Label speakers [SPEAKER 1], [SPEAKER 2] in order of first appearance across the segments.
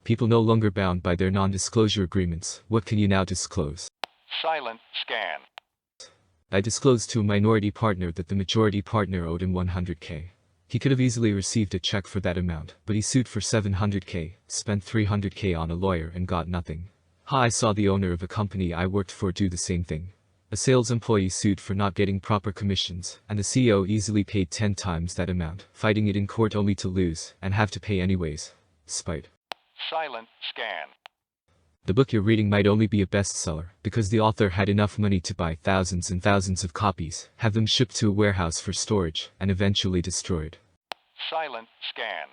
[SPEAKER 1] People no longer bound by their non-disclosure agreements. What can you now disclose?
[SPEAKER 2] Silent scan.
[SPEAKER 1] I disclosed to a minority partner that the majority partner owed him $100K. He could have easily received a check for that amount, but he sued for $700K, spent $300K on a lawyer and got nothing. I saw the owner of a company I worked for do the same thing. A sales employee sued for not getting proper commissions, and the CEO easily paid 10 times that amount, fighting it in court only to lose, and have to pay anyways. Spite.
[SPEAKER 2] Silent scan.
[SPEAKER 1] The book you're reading might only be a bestseller, because the author had enough money to buy thousands and thousands of copies, have them shipped to a warehouse for storage, and eventually destroyed.
[SPEAKER 2] Silent scan.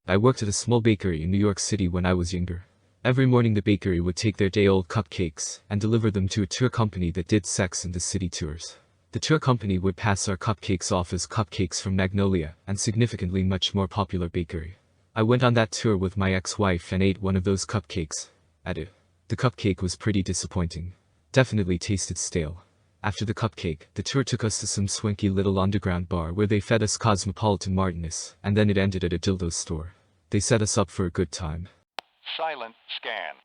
[SPEAKER 1] I worked at a small bakery in New York City when I was younger. Every morning the bakery would take their day-old cupcakes and deliver them to a tour company that did Sex and the City tours. The tour company would pass our cupcakes off as cupcakes from Magnolia, and significantly much more popular bakery. I went on that tour with my ex-wife and ate one of those cupcakes. The cupcake was pretty disappointing. Definitely tasted stale. After the cupcake, the tour took us to some swanky little underground bar where they fed us cosmopolitan Martinez, and then it ended at a dildo store. They set us up for a good time.
[SPEAKER 2] Silent scan.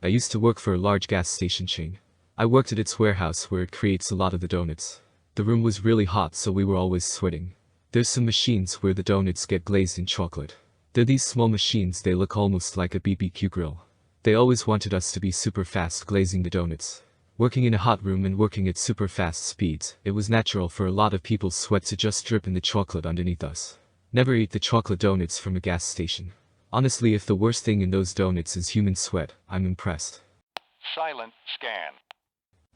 [SPEAKER 1] I used to work for a large gas station chain. I worked at its warehouse where it creates a lot of the donuts. The room was really hot, so we were always sweating. There's some machines where the donuts get glazed in chocolate. They're these small machines, they look almost like a BBQ grill. They always wanted us to be super fast glazing the donuts. Working in a hot room and working at super fast speeds, it was natural for a lot of people's sweat to just drip in the chocolate underneath us. Never eat the chocolate donuts from a gas station. Honestly, if the worst thing in those donuts is human sweat, I'm impressed.
[SPEAKER 2] Silent scan.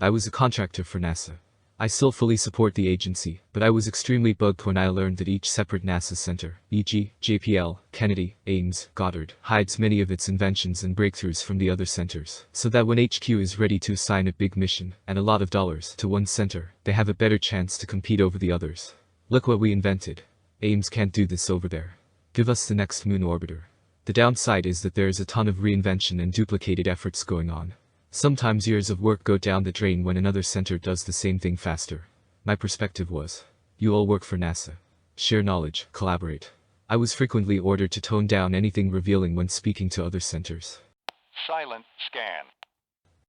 [SPEAKER 1] I was a contractor for NASA. I still fully support the agency, but I was extremely bugged when I learned that each separate NASA center, e.g., JPL, Kennedy, Ames, Goddard, hides many of its inventions and breakthroughs from the other centers, so that when HQ is ready to assign a big mission, and a lot of dollars, to one center, they have a better chance to compete over the others. Look what we invented. Ames can't do this over there. Give us the next moon orbiter. The downside is that there is a ton of reinvention and duplicated efforts going on. Sometimes years of work go down the drain when another center does the same thing faster. My perspective was, you all work for NASA. Share knowledge, collaborate. I was frequently ordered to tone down anything revealing when speaking to other centers.
[SPEAKER 2] Silent scan.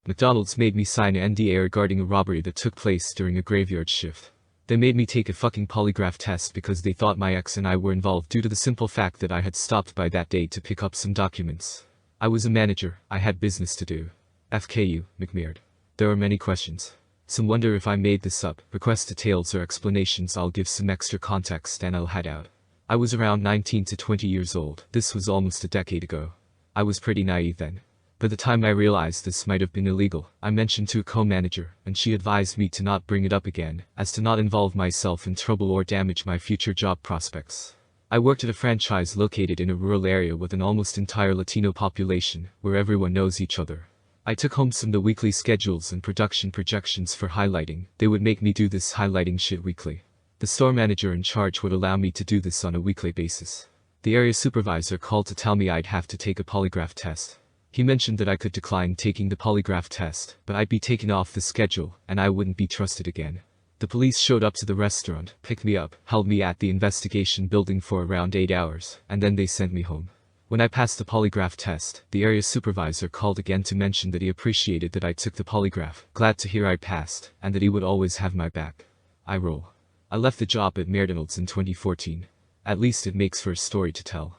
[SPEAKER 1] McDonald's made me sign an NDA regarding a robbery that took place during a graveyard shift. They made me take a fucking polygraph test because they thought my ex and I were involved due to the simple fact that I had stopped by that day to pick up some documents. I was a manager, I had business to do. FKU, McMeard. There are many questions. Some wonder if I made this up. Request details or explanations, I'll give some extra context and I'll head out. I was around 19 to 20 years old. This was almost a decade ago. I was pretty naive then. By the time I realized this might have been illegal, I mentioned to a co-manager, and she advised me to not bring it up again, as to not involve myself in trouble or damage my future job prospects. I worked at a franchise located in a rural area with an almost entire Latino population, where everyone knows each other. I took home some of the weekly schedules and production projections for highlighting. They would make me do this highlighting shit weekly. The store manager in charge would allow me to do this on a weekly basis. The area supervisor called to tell me I'd have to take a polygraph test. He mentioned that I could decline taking the polygraph test, but I'd be taken off the schedule, and I wouldn't be trusted again. The police showed up to the restaurant, picked me up, held me at the investigation building for around 8 hours, and then they sent me home. When I passed the polygraph test, the area supervisor called again to mention that he appreciated that I took the polygraph, glad to hear I passed, and that he would always have my back. I roll. I left the job at McDonald's in 2014. At least it makes for a story to tell.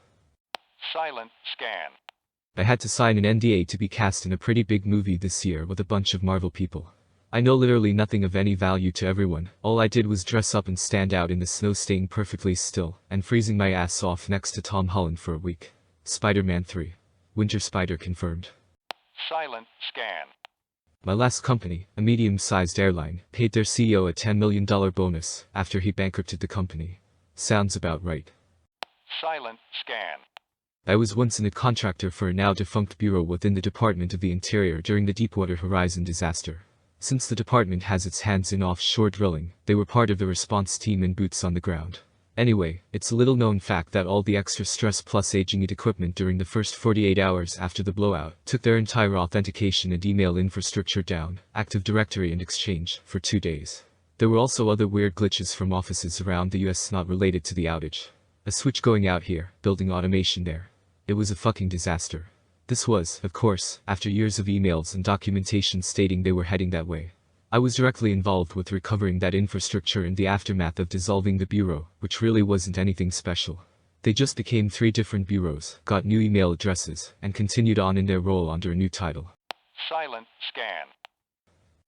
[SPEAKER 2] Silent scan.
[SPEAKER 1] I had to sign an NDA to be cast in a pretty big movie this year with a bunch of Marvel people. I know literally nothing of any value to everyone. All I did was dress up and stand out in the snow, staying perfectly still, and freezing my ass off next to Tom Holland for a week. SpiderMan 3. Winter Spider confirmed.
[SPEAKER 2] Silent scan.
[SPEAKER 1] My last company, a medium-sized airline, paid their CEO a $10 million bonus after he bankrupted the company. Sounds about right.
[SPEAKER 2] Silent scan.
[SPEAKER 1] I was once a contractor for a now-defunct bureau within the Department of the Interior during the Deepwater Horizon disaster. Since the department has its hands in offshore drilling, they were part of the response team and boots on the ground. Anyway, it's a little-known fact that all the extra stress plus aging it equipment during the first 48 hours after the blowout took their entire authentication and email infrastructure down, Active Directory and Exchange, for 2 days. There were also other weird glitches from offices around the US not related to the outage. A switch going out here, building automation there. It was a fucking disaster. This was, of course, after years of emails and documentation stating they were heading that way. I was directly involved with recovering that infrastructure in the aftermath of dissolving the bureau, which really wasn't anything special. They just became 3 different bureaus, got new email addresses, and continued on in their role under a new title.
[SPEAKER 2] Silent scan.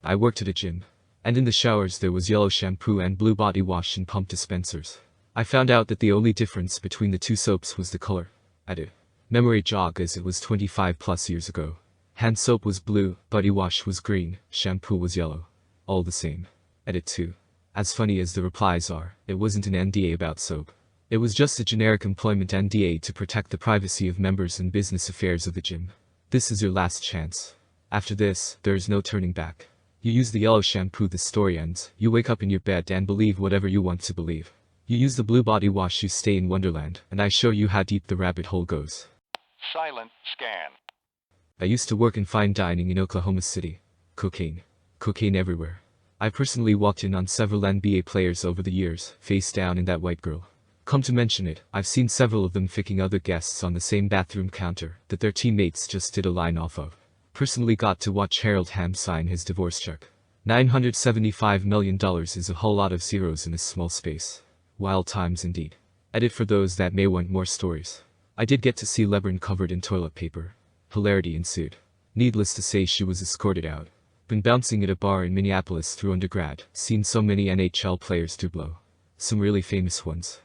[SPEAKER 1] I worked at a gym. And in the showers there was yellow shampoo and blue body wash in pump dispensers. I found out that the only difference between the 2 soaps was the color. Edit. Memory jog, as it was 25 plus years ago. Hand soap was blue, body wash was green, shampoo was yellow. All the same. Edit 2. As funny as the replies are, it wasn't an NDA about soap. It was just a generic employment NDA to protect the privacy of members and business affairs of the gym. This is your last chance. After this, there is no turning back. You use the yellow shampoo, the story ends. You wake up in your bed and believe whatever you want to believe. You use the blue body wash, you stay in Wonderland, and I show you how deep the rabbit hole goes.
[SPEAKER 2] Silent scan.
[SPEAKER 1] I used to work in fine dining in Oklahoma City. Cocaine. Cocaine everywhere. I personally walked in on several NBA players over the years, face down in that white girl. Come to mention it, I've seen several of them ficking other guests on the same bathroom counter that their teammates just did a line off of. Personally got to watch Harold Ham sign his divorce check. $975 million is a whole lot of zeros in a small space. Wild times indeed. Edit for those that may want more stories. I did get to see LeBron covered in toilet paper. Hilarity ensued. Needless to say, she was escorted out. Been bouncing at a bar in Minneapolis through undergrad, seen so many NHL players do blow. Some really famous ones.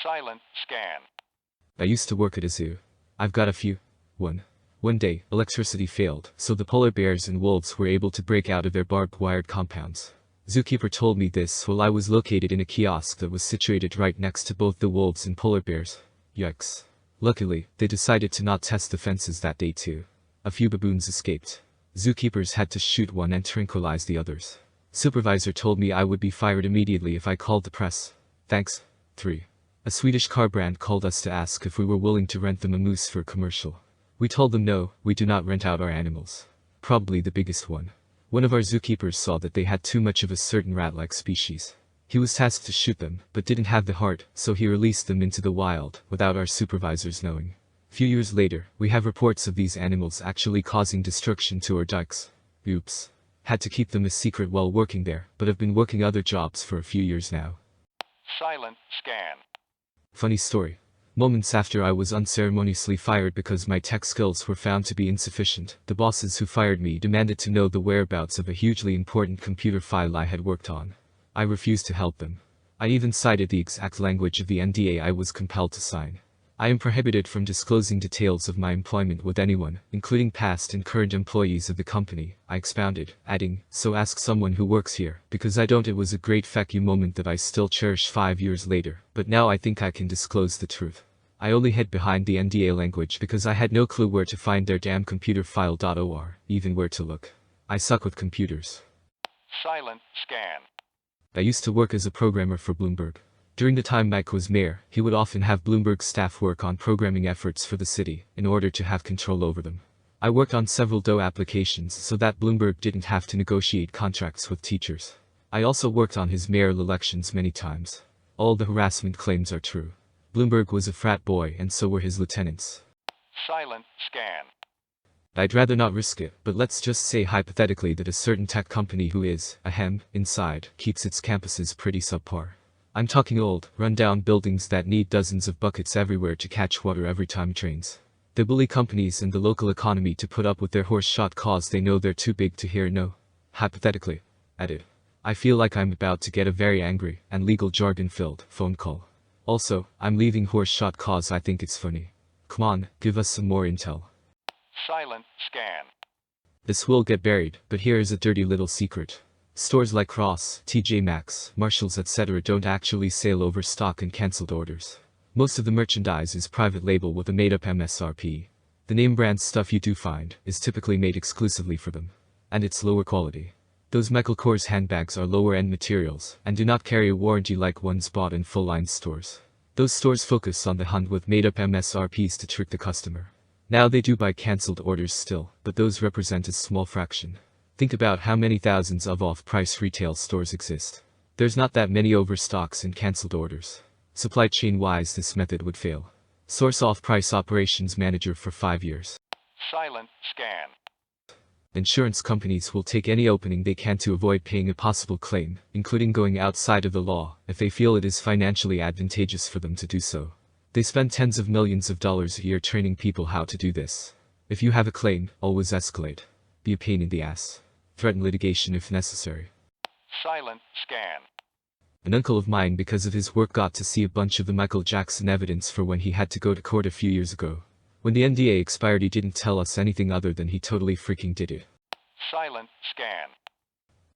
[SPEAKER 2] Silent scan.
[SPEAKER 1] I used to work at a zoo. I've got a few. One day, electricity failed, so the polar bears and wolves were able to break out of their barbed wired compounds. Zookeeper told me this while I was located in a kiosk that was situated right next to both the wolves and polar bears. Yikes. Luckily, they decided to not test the fences that day too. A few baboons escaped. Zookeepers had to shoot one and tranquilize the others. Supervisor told me I would be fired immediately if I called the press. Thanks. 3. A Swedish car brand called us to ask if we were willing to rent them a moose for a commercial. We told them no, we do not rent out our animals. Probably the biggest one. One of our zookeepers saw that they had too much of a certain rat-like species. He was tasked to shoot them, but didn't have the heart, so he released them into the wild, without our supervisors knowing. Few years later, we have reports of these animals actually causing destruction to our dikes. Oops. Had to keep them a secret while working there, but have been working other jobs for a few years now.
[SPEAKER 2] Silent scan.
[SPEAKER 1] Funny story. Moments after I was unceremoniously fired because my tech skills were found to be insufficient, the bosses who fired me demanded to know the whereabouts of a hugely important computer file I had worked on. I refused to help them. I even cited the exact language of the NDA I was compelled to sign. I am prohibited from disclosing details of my employment with anyone, including past and current employees of the company, I expounded, adding, so ask someone who works here, because I don't. It was a great fuck you moment that I still cherish 5 years later, but now I think I can disclose the truth. I only hid behind the NDA language because I had no clue where to find their damn computer file or even where to look. I suck with computers.
[SPEAKER 2] Silent scan.
[SPEAKER 1] I used to work as a programmer for Bloomberg. During the time Mike was mayor, he would often have Bloomberg staff work on programming efforts for the city, in order to have control over them. I worked on several DOE applications so that Bloomberg didn't have to negotiate contracts with teachers. I also worked on his mayoral elections many times. All the harassment claims are true. Bloomberg was a frat boy and so were his lieutenants.
[SPEAKER 2] Silent scan.
[SPEAKER 1] I'd rather not risk it, but let's just say hypothetically that a certain tech company who is, inside, keeps its campuses pretty subpar. I'm talking old, run-down buildings that need dozens of buckets everywhere to catch water every time it rains. They bully companies and the local economy to put up with their horse shot cause they know they're too big to hear no. Hypothetically. Edit. I feel like I'm about to get a very angry, and legal jargon-filled, phone call. Also, I'm leaving horse shot cause I think it's funny. Come on, give us some more intel.
[SPEAKER 2] Silent scan.
[SPEAKER 1] This will get buried, but here is a dirty little secret. Stores like Ross, TJ Maxx, Marshalls etc. don't actually sell overstock and cancelled orders. Most of the merchandise is private label with a made-up MSRP. The name brand stuff you do find is typically made exclusively for them. And it's lower quality. Those Michael Kors handbags are lower-end materials and do not carry a warranty like ones bought in full-line stores. Those stores focus on the hunt with made-up MSRPs to trick the customer. Now they do buy cancelled orders still, but those represent a small fraction. Think about how many thousands of off-price retail stores exist. There's not that many overstocks and cancelled orders. Supply chain-wise this method would fail. Source off-price operations manager for 5 years.
[SPEAKER 2] Silent scan.
[SPEAKER 1] Insurance companies will take any opening they can to avoid paying a possible claim, including going outside of the law, if they feel it is financially advantageous for them to do so. They spend tens of millions of dollars a year training people how to do this. If you have a claim, always escalate. Be a pain in the ass. Threaten litigation if necessary.
[SPEAKER 2] Silent scan.
[SPEAKER 1] An uncle of mine, because of his work, got to see a bunch of the Michael Jackson evidence for when he had to go to court a few years ago. When the NDA expired, he didn't tell us anything other than he totally freaking did it.
[SPEAKER 2] Silent scan.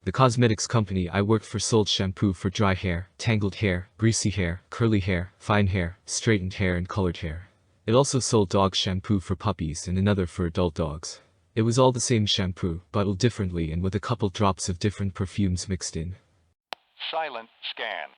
[SPEAKER 1] The cosmetics company I worked for sold shampoo for dry hair, tangled hair, greasy hair, curly hair, fine hair, straightened hair and colored hair. It also sold dog shampoo for puppies and another for adult dogs. It was all the same shampoo, bottled differently and with a couple drops of different perfumes mixed in.
[SPEAKER 2] Silent scan.